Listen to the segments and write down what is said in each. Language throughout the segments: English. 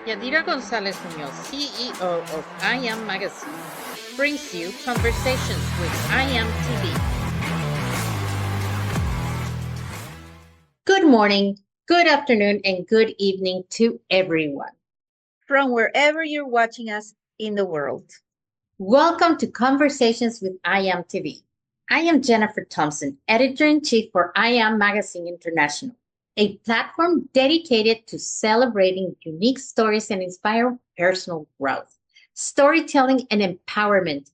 Yadira Gonzalez Munoz, CEO of I Am Magazine, brings you conversations with I Am TV. Good morning, good afternoon, and good evening to everyone. From wherever you're watching us in the world. Welcome to Conversations with I Am TV. I am Jennifer Thompson, Editor-in-Chief for I Am Magazine International, a platform dedicated to celebrating unique stories and inspire personal growth. Storytelling and empowerment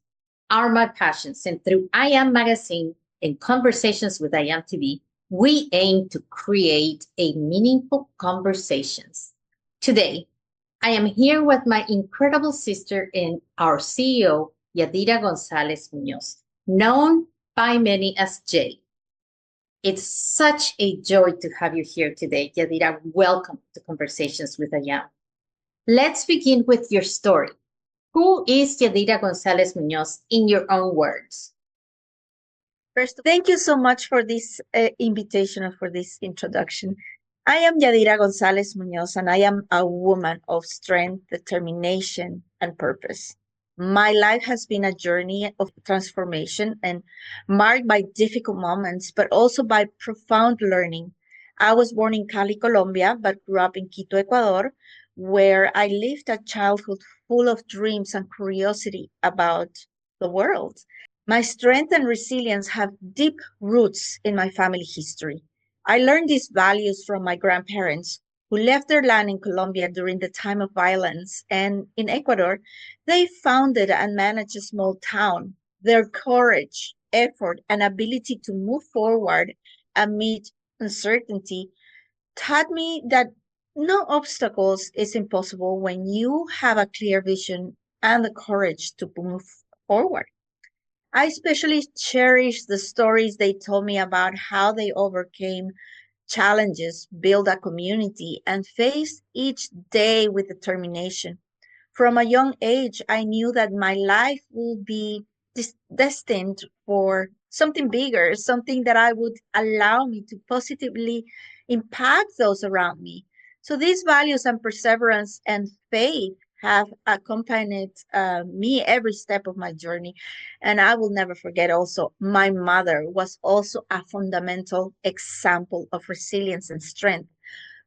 are my passions, and through I Am Magazine and Conversations with I Am TV, we aim to create a meaningful conversations. Today, I am here with my incredible sister and our CEO, Yadira Gonzalez Munoz, known by many as Jay. It's such a joy to have you here today, Yadira. Welcome to Conversations with Ayam. Let's begin with your story. Who is Yadira Gonzalez Munoz in your own words? First, thank you so much for this invitation and for this introduction. I am Yadira Gonzalez Munoz, and I am a woman of strength, determination, and purpose. My life has been a journey of transformation and marked by difficult moments, but also by profound learning. I was born in Cali, Colombia, but grew up in Quito, Ecuador, where I lived a childhood full of dreams and curiosity about the world. My strength and resilience have deep roots in my family history. I learned these values from my grandparents who left their land in Colombia during the time of violence, and in Ecuador, they founded and managed a small town. Their courage, effort, and ability to move forward amid uncertainty taught me that no obstacles is impossible when you have a clear vision and the courage to move forward. I especially cherish the stories they told me about how they overcame challenges, built a community, and faced each day with determination. From a young age, I knew that my life would be destined for something bigger, something that I would allow me to positively impact those around me. So these values and perseverance and faith have accompanied me every step of my journey. And I will never forget also, my mother was also a fundamental example of resilience and strength,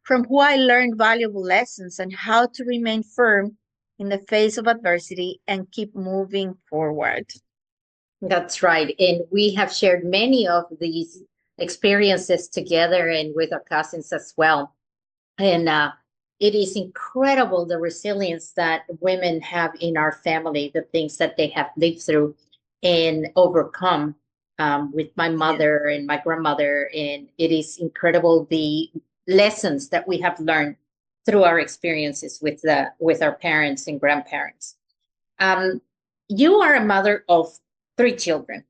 from who I learned valuable lessons and how to remain firm in the face of adversity and keep moving forward. That's right. And we have shared many of these experiences together and with our cousins as well. And it is incredible the resilience that women have in our family, the things that they have lived through and overcome with my mother and my grandmother. And it is incredible the lessons that we have learned through our experiences with our parents and grandparents. You are a mother of 3 children.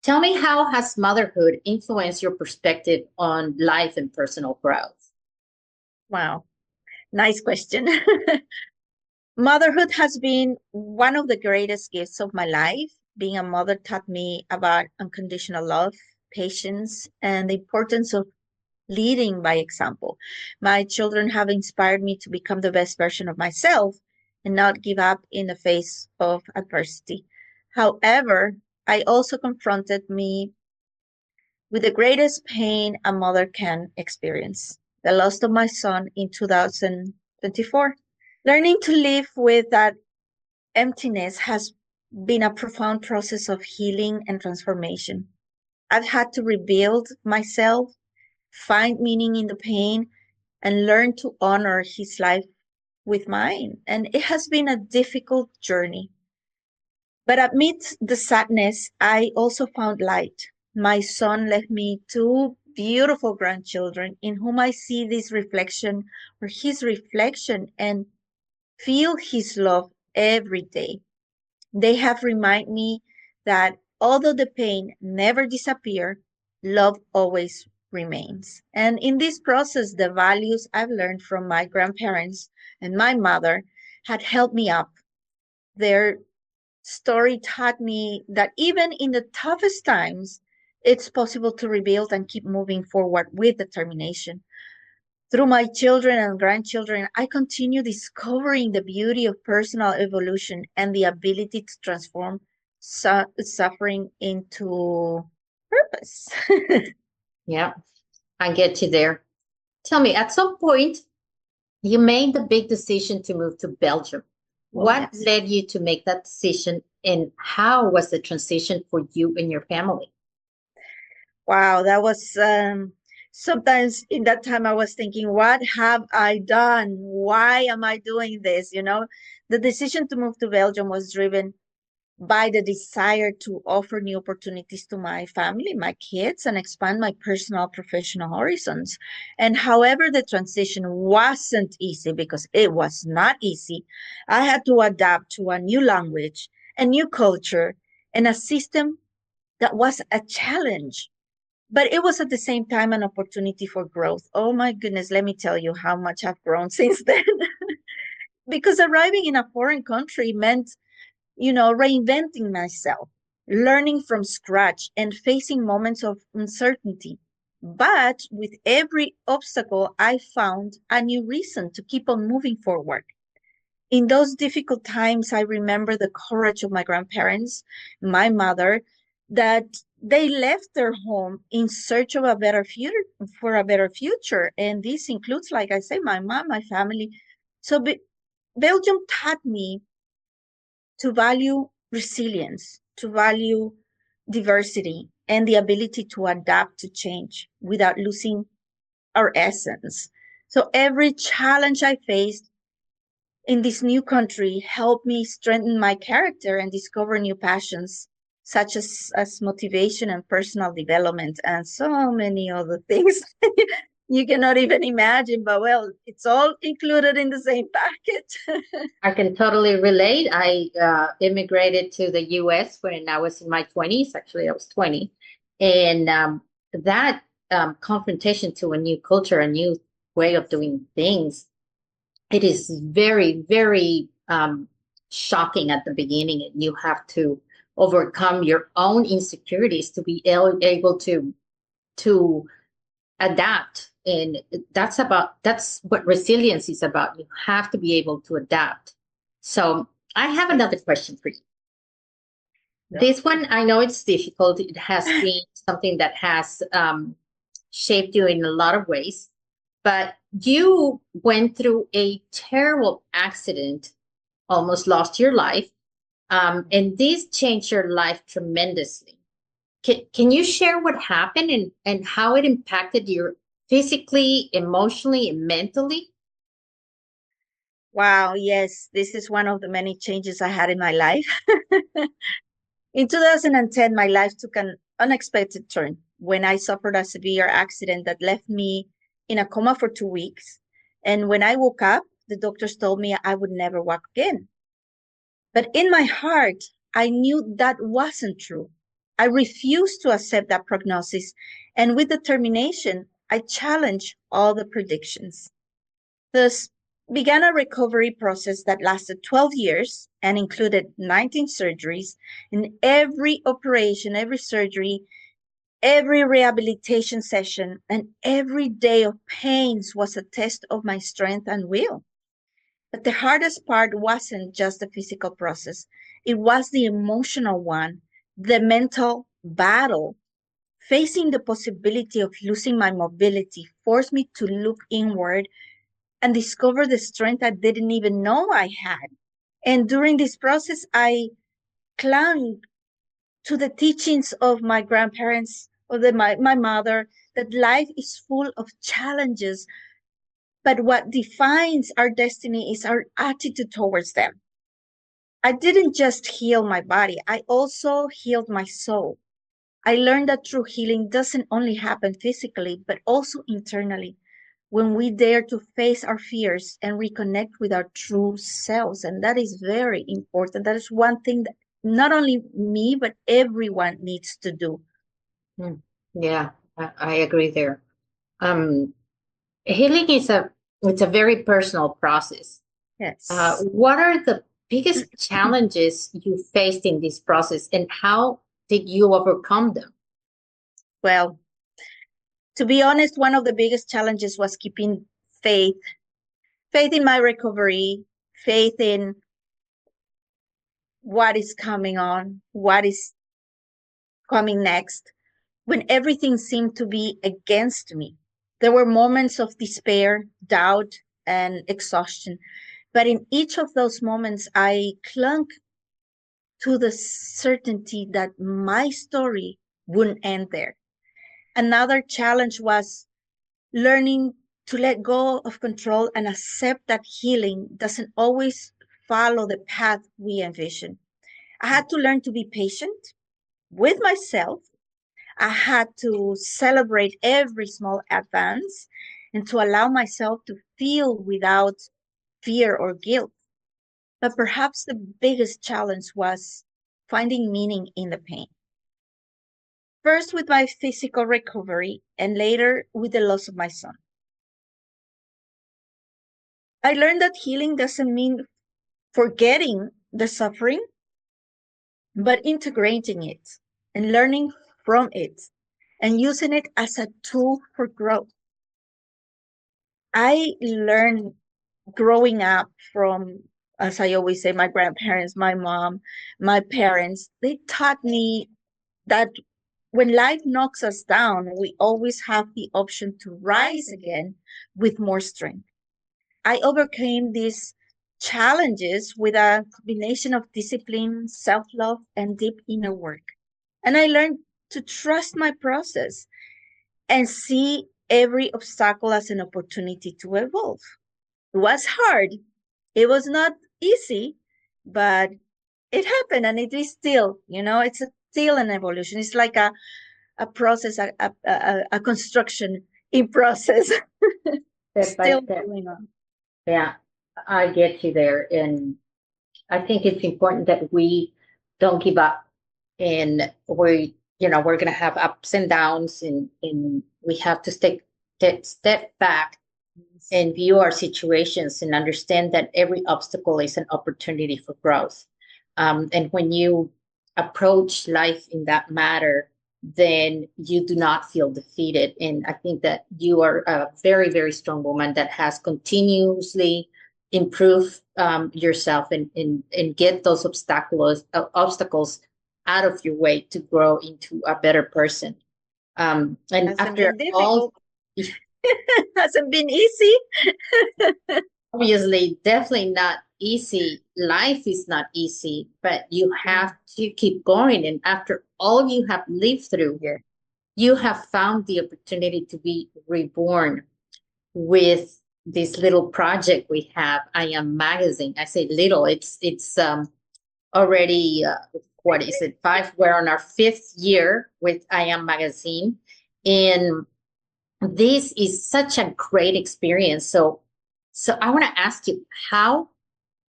Tell me, how has motherhood influenced your perspective on life and personal growth? Wow, nice question. Motherhood has been one of the greatest gifts of my life. Being a mother taught me about unconditional love, patience, and the importance of leading by example. My children have inspired me to become the best version of myself and not give up in the face of adversity. However, I also confronted me with the greatest pain a mother can experience, the loss of my son in 2024. Learning to live with that emptiness has been a profound process of healing and transformation. I've had to rebuild myself, find meaning in the pain, and learn to honor his life with mine. And it has been a difficult journey. But amidst the sadness, I also found light. My son left me 2 beautiful grandchildren in whom I see this reflection or his reflection and feel his love every day. They have reminded me that although the pain never disappears, love always remains. And in this process, the values I've learned from my grandparents and my mother had helped me up. Their story taught me that even in the toughest times, it's possible to rebuild and keep moving forward with determination. Through my children and grandchildren, I continue discovering the beauty of personal evolution and the ability to transform suffering into purpose. Yeah, I get you there. Tell me, at some point, you made the big decision to move to Belgium. Oh, What yes. led you to make that decision, and how was the transition for you and your family? Wow, that was sometimes in that time I was thinking, what have I done? Why am I doing this? The decision to move to Belgium was driven by the desire to offer new opportunities to my family, my kids, and expand my personal professional horizons. And however, the transition wasn't easy because it was not easy. I had to adapt to a new language, a new culture, and a system that was a challenge. But it was at the same time an opportunity for growth. Oh my goodness, let me tell you how much I've grown since then. Because arriving in a foreign country meant reinventing myself, learning from scratch, and facing moments of uncertainty. But with every obstacle, I found a new reason to keep on moving forward. In those difficult times, I remember the courage of my grandparents, my mother, that they left their home in search of a better future for a better future. And this includes, like I say, my mom, my family. So Belgium taught me to value resilience, to value diversity, and the ability to adapt to change without losing our essence. So every challenge I faced in this new country helped me strengthen my character and discover new passions, such as motivation and personal development, and so many other things you cannot even imagine. But well, it's all included in the same package. I can totally relate. I immigrated to the US when I was in my 20s. Actually, I was 20. And that confrontation to a new culture, a new way of doing things, it is very, very shocking at the beginning. And you have to overcome your own insecurities to be able to adapt. And that's what resilience is about. You have to be able to adapt. So I have another question for you. Yeah. This one, I know it's difficult. It has been something that has shaped you in a lot of ways, but you went through a terrible accident, almost lost your life, and this changed your life tremendously. Can you share what happened and how it impacted you physically, emotionally, and mentally? Wow, yes, this is one of the many changes I had in my life. In 2010, my life took an unexpected turn when I suffered a severe accident that left me in a coma for 2 weeks. And when I woke up, the doctors told me I would never walk again. But in my heart, I knew that wasn't true. I refused to accept that prognosis, and with determination, I challenged all the predictions. Thus began a recovery process that lasted 12 years and included 19 surgeries. In every operation, every surgery, every rehabilitation session, and every day of pains was a test of my strength and will. But the hardest part wasn't just the physical process, it was the emotional one, the mental battle. Facing the possibility of losing my mobility forced me to look inward and discover the strength I didn't even know I had. And during this process, I clung to the teachings of my grandparents, or my mother, that life is full of challenges, but what defines our destiny is our attitude towards them. I didn't just heal my body, I also healed my soul. I learned that true healing doesn't only happen physically, but also internally, when we dare to face our fears and reconnect with our true selves. And that is very important. That is one thing that not only me, but everyone needs to do. Yeah, I agree there. Um, Healing is it's a very personal process. Yes. What are the biggest challenges you faced in this process, and how did you overcome them? Well, to be honest, one of the biggest challenges was keeping faith, faith in my recovery, faith in what is coming on, what is coming next, when everything seemed to be against me. There were moments of despair, doubt, and exhaustion. But in each of those moments, I clung to the certainty that my story wouldn't end there. Another challenge was learning to let go of control and accept that healing doesn't always follow the path we envision. I had to learn to be patient with myself. I had to celebrate every small advance and to allow myself to feel without fear or guilt. But perhaps the biggest challenge was finding meaning in the pain. First with my physical recovery and later with the loss of my son. I learned that healing doesn't mean forgetting the suffering, but integrating it and learning from it and using it as a tool for growth. I learned growing up from, as I always say, my grandparents, my mom, my parents. They taught me that when life knocks us down, we always have the option to rise again with more strength. I overcame these challenges with a combination of discipline, self love, and deep inner work. And I learned to trust my process and see every obstacle as an opportunity to evolve. It was hard. It was not easy, but it happened and it is still, it's still an evolution. It's like a process, a construction in process. Step by Still step. going on. Yeah, I get you there. And I think it's important that we don't give up, and we're going to have ups and downs, and we have to step back and view our situations and understand that every obstacle is an opportunity for growth. And when you approach life in that matter, then you do not feel defeated. And I think that you are a very, very strong woman that has continuously improved yourself and get those obstacles out of your way to grow into a better person. And Hasn't after been all, difficult. Hasn't been easy. obviously, definitely not easy. Life is not easy, but you have to keep going. And after all you have lived through, Yeah. you have found the opportunity to be reborn with this little project we have, I Am Magazine. I say little, it's already what is it, 5? We're on our 5th year with I Am Magazine. And this is such a great experience. So I want to ask you, how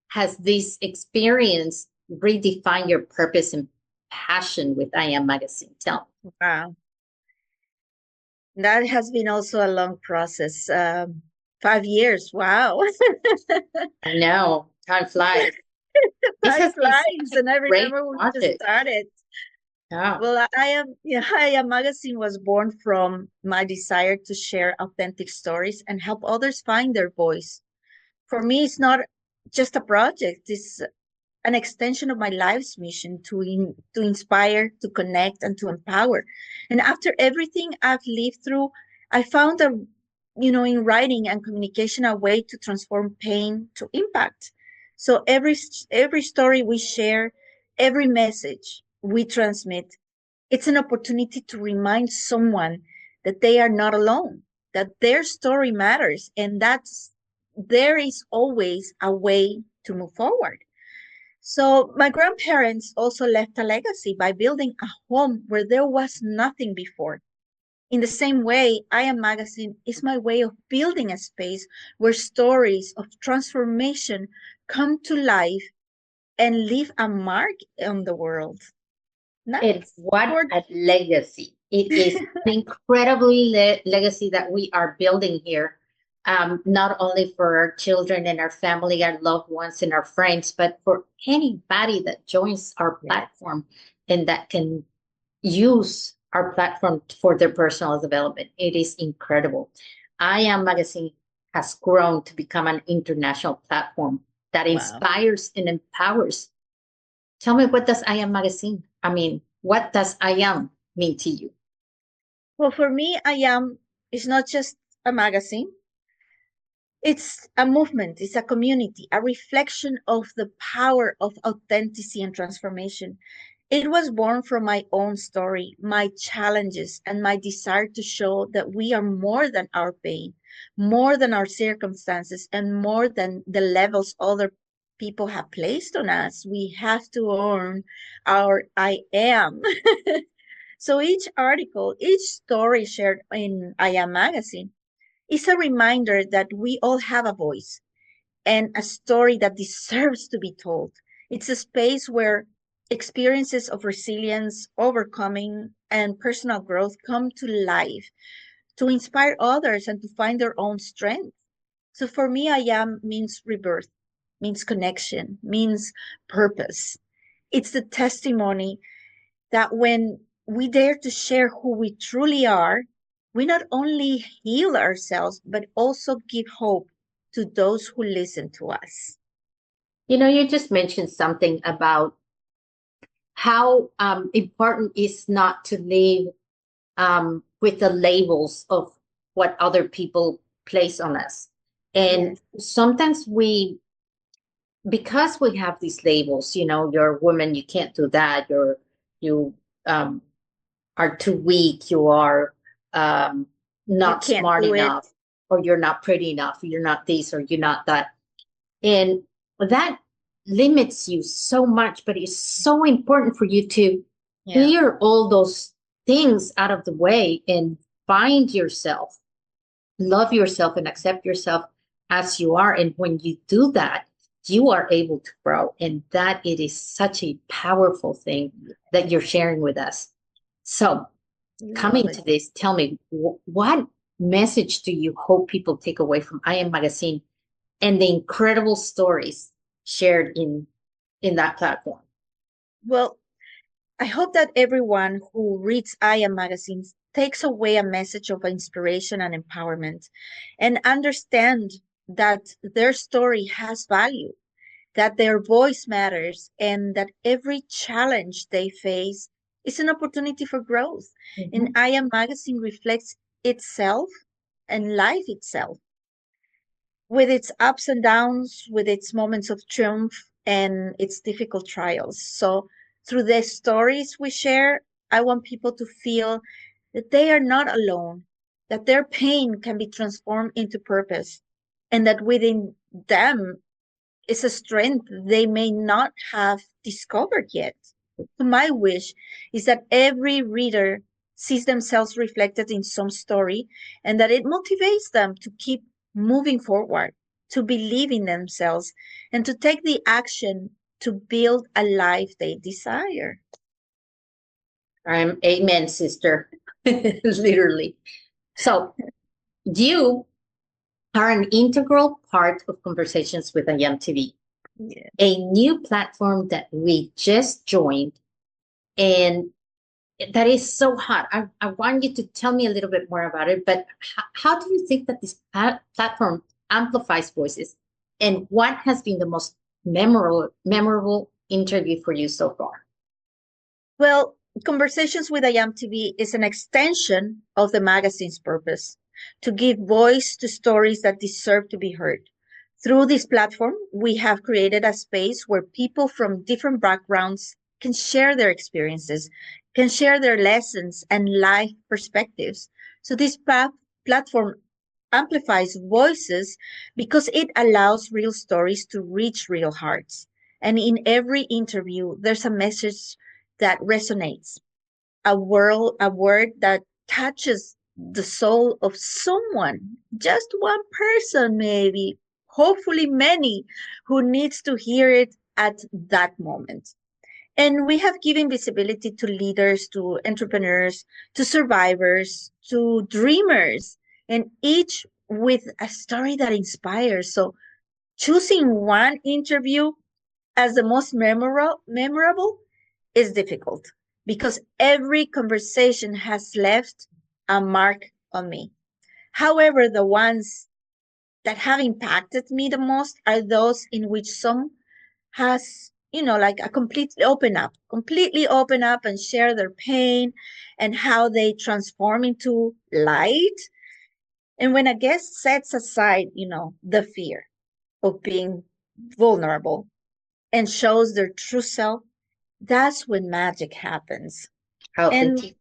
has this experience redefined your purpose and passion with I Am Magazine? Tell me. Wow. That has been also a long process. 5 years. Wow. I know, time flies. This Time has been flies. such And I a great remember when we just project. started. Yeah. Well, I Am Magazine was born from my desire to share authentic stories and help others find their voice. For me, it's not just a project. It's an extension of my life's mission to inspire, to connect, and to empower. And after everything I've lived through, I found in writing and communication, a way to transform pain to impact. So every story we share, every message we transmit, it's an opportunity to remind someone that they are not alone, that their story matters, and that's there is always a way to move forward. So my grandparents also left a legacy by building a home where there was nothing before. In the same way, I Am Magazine is my way of building a space where stories of transformation come to life and leave a mark on the world. It's Nice. what a legacy. It is an incredibly legacy that we are building here, not only for our children and our family, our loved ones, and our friends, but for anybody that joins our platform and that can use our platform for their personal development. It is incredible. I Am Magazine has grown to become an international platform that Wow. inspires and empowers. Tell me, what does I Am Magazine? I mean, what does I Am mean to you? Well, for me, I Am is not just a magazine. It's a movement, it's a community, a reflection of the power of authenticity and transformation. It was born from my own story, my challenges, and my desire to show that we are more than our pain, more than our circumstances, and more than the levels other people have placed on us. We have to earn our I am. So each article, each story shared in I Am Magazine is a reminder that we all have a voice and a story that deserves to be told. It's a space where experiences of resilience, overcoming, and personal growth come to life to inspire others and to find their own strength. So for me, I Am means rebirth, means connection, means purpose. It's the testimony that when we dare to share who we truly are, we not only heal ourselves, but also give hope to those who listen to us. You know, you just mentioned something about how important is not to live with the labels of what other people place on us. And sometimes because we have these labels, you know, you're a woman, you can't do that, you are too weak, you are not smart enough, or you're not pretty enough, you're not this, or you're not that. And that limits you so much, but it's so important for you to clear all those things out of the way and find yourself, love yourself, and accept yourself as you are. And when you do that, you are able to grow. And that it is such a powerful thing that you're sharing with us. So coming to this, tell me, what message do you hope people take away from I Am Magazine and the incredible stories shared in that platform? Well, I hope that everyone who reads I Am magazines takes away a message of inspiration and empowerment and understand that their story has value, that their voice matters, and that every challenge they face is an opportunity for growth. And I Am magazine reflects itself and life itself, with its ups and downs, with its moments of triumph and its difficult trials. So through the stories we share, I want people to feel that they are not alone, that their pain can be transformed into purpose, and that within them is a strength they may not have discovered yet. My wish is that every reader sees themselves reflected in some story and that it motivates them to keep moving forward, to believe in themselves, and to take the action to build a life they desire. Amen, sister. Literally. So you are an integral part of Conversations with I Am TV, a new platform that we just joined, and that is so hot. I want you to tell me a little bit more about it, but how do you think that this platform amplifies voices, and what has been the most memorable interview for you so far? Well, Conversations with I Am TV is an extension of the magazine's purpose, to give voice to stories that deserve to be heard. Through this platform, we have created a space where people from different backgrounds can share their experiences, can share their lessons and life perspectives. So this platform amplifies voices because it allows real stories to reach real hearts. And in every interview, there's a message that resonates, a word that touches the soul of someone, just one person, maybe, hopefully many, who needs to hear it at that moment. And we have given visibility to leaders, to entrepreneurs, to survivors, to dreamers, and each with a story that inspires. So choosing one interview as the most memorable is difficult because every conversation has left a mark on me. However, the ones that have impacted me the most are those in which some has, like a completely open up and share their pain and how they transform into light. And when a guest sets aside, the fear of being vulnerable and shows their true self, that's when magic happens. And Authentic.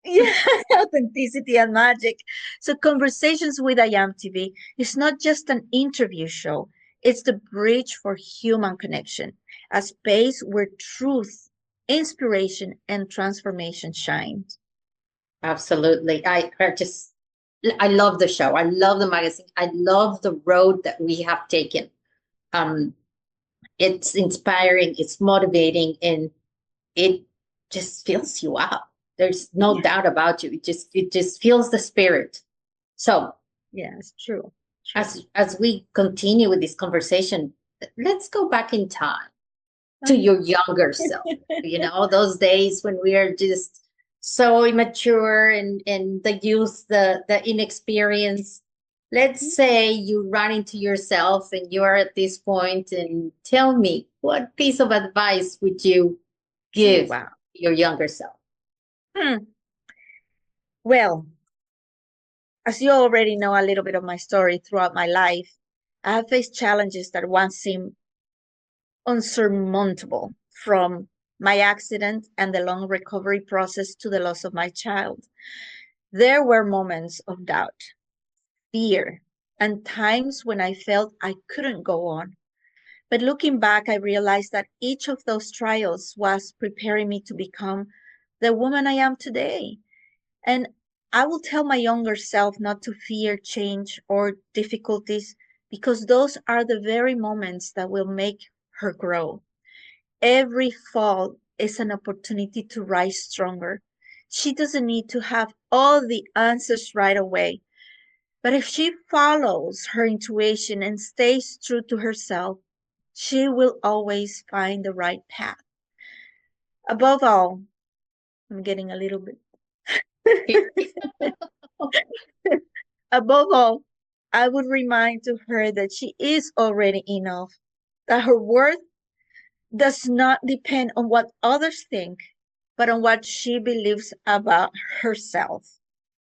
yeah, authenticity and magic. So Conversations with IAM TV is not just an interview show. It's the bridge for human connection, a space where truth, inspiration, and transformation shine. Absolutely. I love the show. I love the magazine. I love the road that we have taken. Um, it's inspiring, it's motivating, and it just fills you up. There's no doubt about you. It just feels the spirit. So Yeah, it's true. as we continue with this conversation, let's go back in time to your younger self. Those days when we are just so immature and the youth, the inexperience. Let's say you run into yourself and you're at this point, and tell me, what piece of advice would you give Wow. your younger self? Well, as you already know a little bit of my story throughout my life, I have faced challenges that once seemed unsurmountable, from my accident and the long recovery process to the loss of my child. There were moments of doubt, fear, and times when I felt I couldn't go on. But looking back, I realized that each of those trials was preparing me to become the woman I am today. And I will tell my younger self not to fear change or difficulties, because those are the very moments that will make her grow. Every fall is an opportunity to rise stronger. She doesn't need to have all the answers right away. But if she follows her intuition and stays true to herself, she will always find the right path. Above all, I'm getting a little bit. Above all, I would remind to her that she is already enough, that her worth does not depend on what others think, but on what she believes about herself.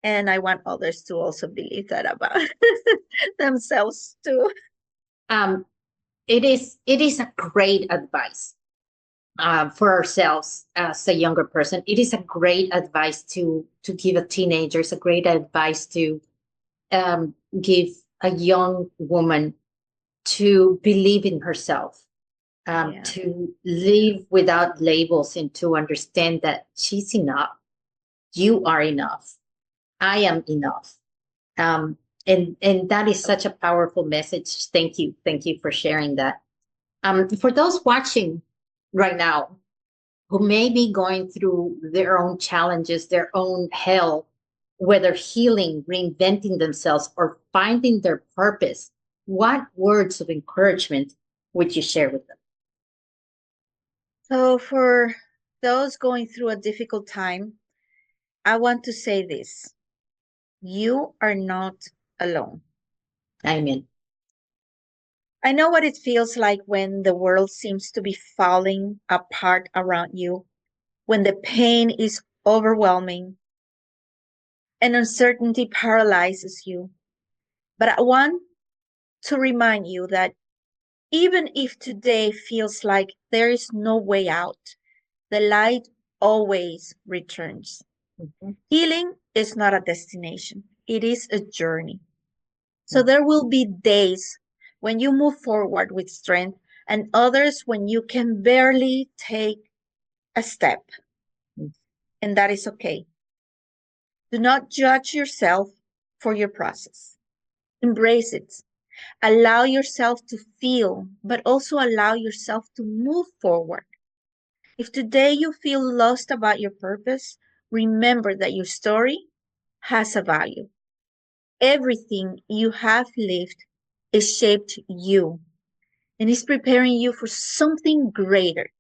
And I want others to also believe that about themselves too. Um, it is a great advice for ourselves as a younger person. It is a great advice to give a teenager. It's a great advice to give a young woman to believe in herself, Yeah. to live without labels, and to understand that she's enough. You are enough. I am enough. And that is such a powerful message. Thank you for sharing that. For those watching right now who may be going through their own challenges, their own hell, whether healing, reinventing themselves, or finding their purpose, what words of encouragement would you share with them? So, for those going through a difficult time, I want to say this: you are not alone. Amen. I know what it feels like when the world seems to be falling apart around you, when the pain is overwhelming and uncertainty paralyzes you. But I want to remind you that even if today feels like there is no way out, the light always returns. Mhm. Healing is not a destination, it is a journey. So there will be days when you move forward with strength, and others when you can barely take a step. And that is okay. Do not judge yourself for your process. Embrace it. Allow yourself to feel, but also allow yourself to move forward. If today you feel lost about your purpose, remember that your story has a value. Everything you have lived is shaped you and is preparing you for something greater.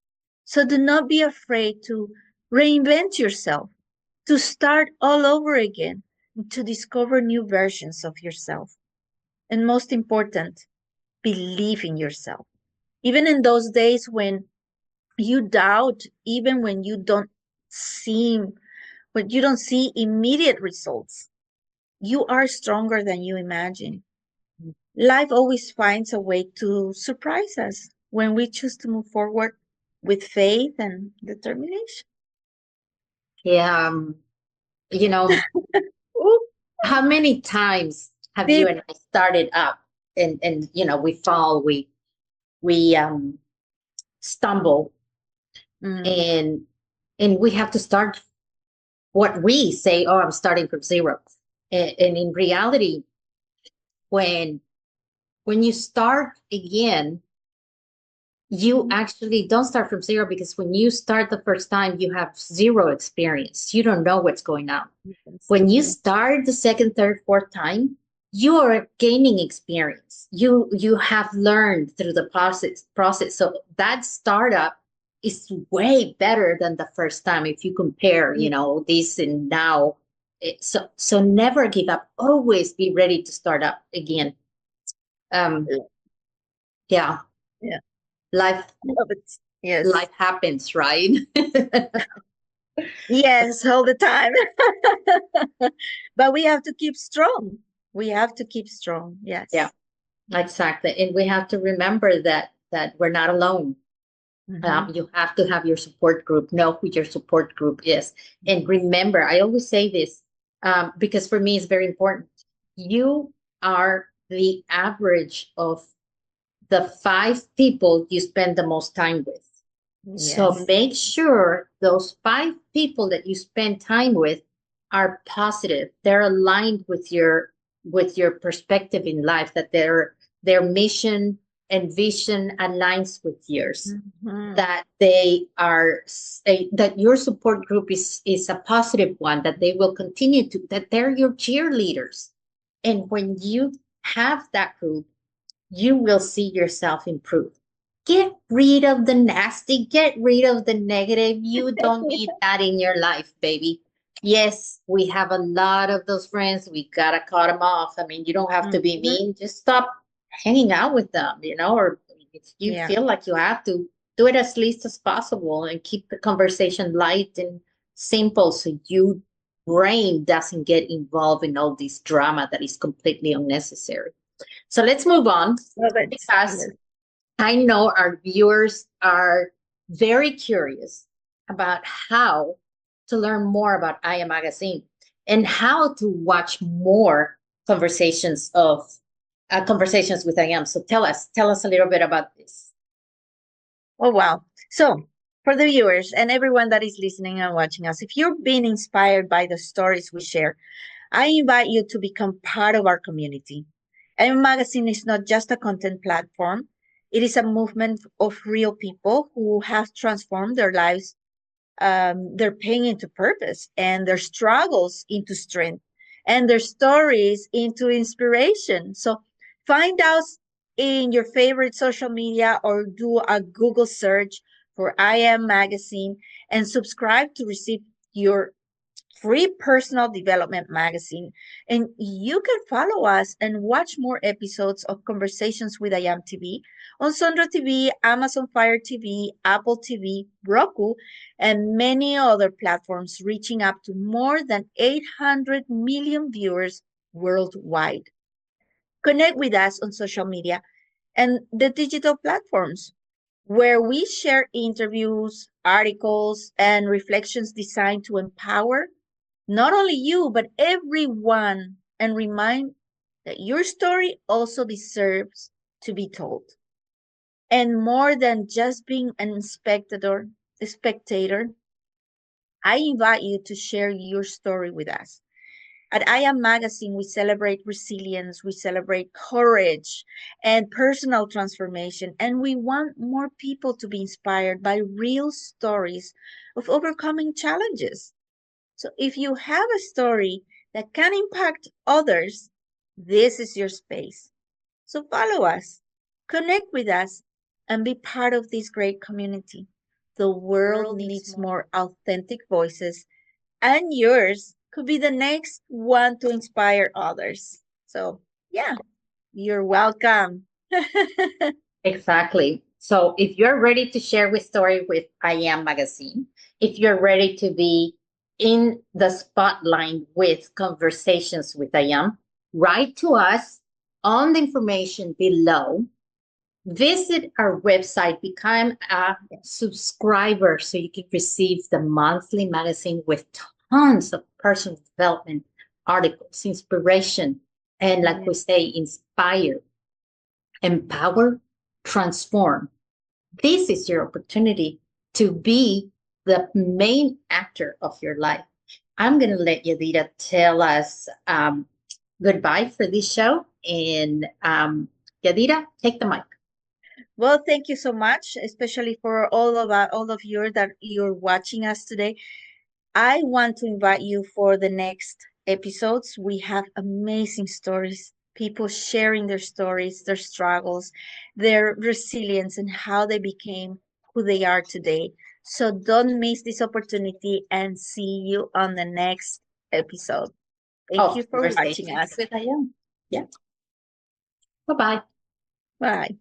So do not be afraid to reinvent yourself, to start all over again, and to discover new versions of yourself. And most important, believe in yourself. Even in those days when you doubt, even when you don't see immediate results, you are stronger than you imagine. Life always finds a way to surprise us when we choose to move forward with faith and determination. Yeah. You know, Ooh, how many times have you deep. and I started up and we fall, we stumble, Mm, and we have to start what we say, oh, I'm starting from zero. And in reality, when you start again, you actually don't start from zero, because when you start the first time, you have zero experience. You don't know what's going on. When you start the second, third, fourth time, you are gaining experience. You have learned through the process. So that startup is way better than the first time if you compare, this and now. So never give up. Always be ready to start up again. Um, yeah, Yeah, life love it. Yes. life happens, right? Yes, all the time. But we have to keep strong. We have to keep strong. Yeah, Yes. exactly. And we have to remember that we're not alone. Mhm. You have to have your support group, know who your support group is. And remember, I always say this, because for me it's very important. You are the average of the 5 people you spend the most time with. So Yes. make sure those 5 people that you spend time with are positive. They're aligned with your perspective in life, that their mission and vision aligns with yours. Mhm. That they are that your support group is a positive one, that they will continue to, that they're your cheerleaders. And when you have that group, you will see yourself improve. Get rid of the nasty, get rid of the negative. You don't need that in your life, baby. Yes, we have a lot of those friends. We gotta cut them off. I mean, you don't have to be Mhm. mean. Just stop hanging out with them, or if you Yeah. feel like you have to, do it as least as possible and keep the conversation light and simple, so your brain doesn't get involved in all this drama that is completely unnecessary. So let's move on, Love it. because Yes. I know our viewers are very curious about how to learn more about Aya Magazine and how to watch more conversations with I Am. So tell us a little bit about this. Oh, wow. So, for the viewers and everyone that is listening and watching us, if you're being inspired by the stories we share, I invite you to become part of our community. AM Magazine is not just a content platform, it is a movement of real people who have transformed their lives, their pain into purpose, and their struggles into strength, and their stories into inspiration. So find us in your favorite social media or do a Google search for I Am Magazine and subscribe to receive your free personal development magazine. And you can follow us and watch more episodes of Conversations with IAM TV on Sondra TV, Amazon Fire TV, Apple TV, Roku, and many other platforms, reaching up to more than 800 million viewers worldwide. Connect with us on social media and the digital platforms where we share interviews, articles, and reflections designed to empower not only you, but everyone, and remind that your story also deserves to be told. And more than just being an spectator, I invite you to share your story with us. At I Am Magazine, we celebrate resilience, we celebrate courage and personal transformation, and we want more people to be inspired by real stories of overcoming challenges. So if you have a story that can impact others, this is your space. So follow us, connect with us, and be part of this great community. The world needs more authentic voices, and yours could be the next one to inspire others. So, yeah. You're welcome. Exactly. So if you're ready to share with story with I Am Magazine, if you're ready to be in the spotlight with conversations with I Am, write to us on the information below. Visit our website, become a subscriber so you can receive the monthly magazine with tons of personal development articles, inspiration, and like we say, inspire, empower, transform. This is your opportunity to be the main actor of your life. I'm going to let Yadira tell us goodbye for this show. And Yadira, take the mic. Well, thank you so much, especially for all of you that you're watching us today. I want to invite you for the next episodes. We have amazing stories, people sharing their stories, their struggles, their resilience, and how they became who they are today. So don't miss this opportunity and see you on the next episode. Thank you for watching us. With I Am. Yeah. Bye-bye. Bye.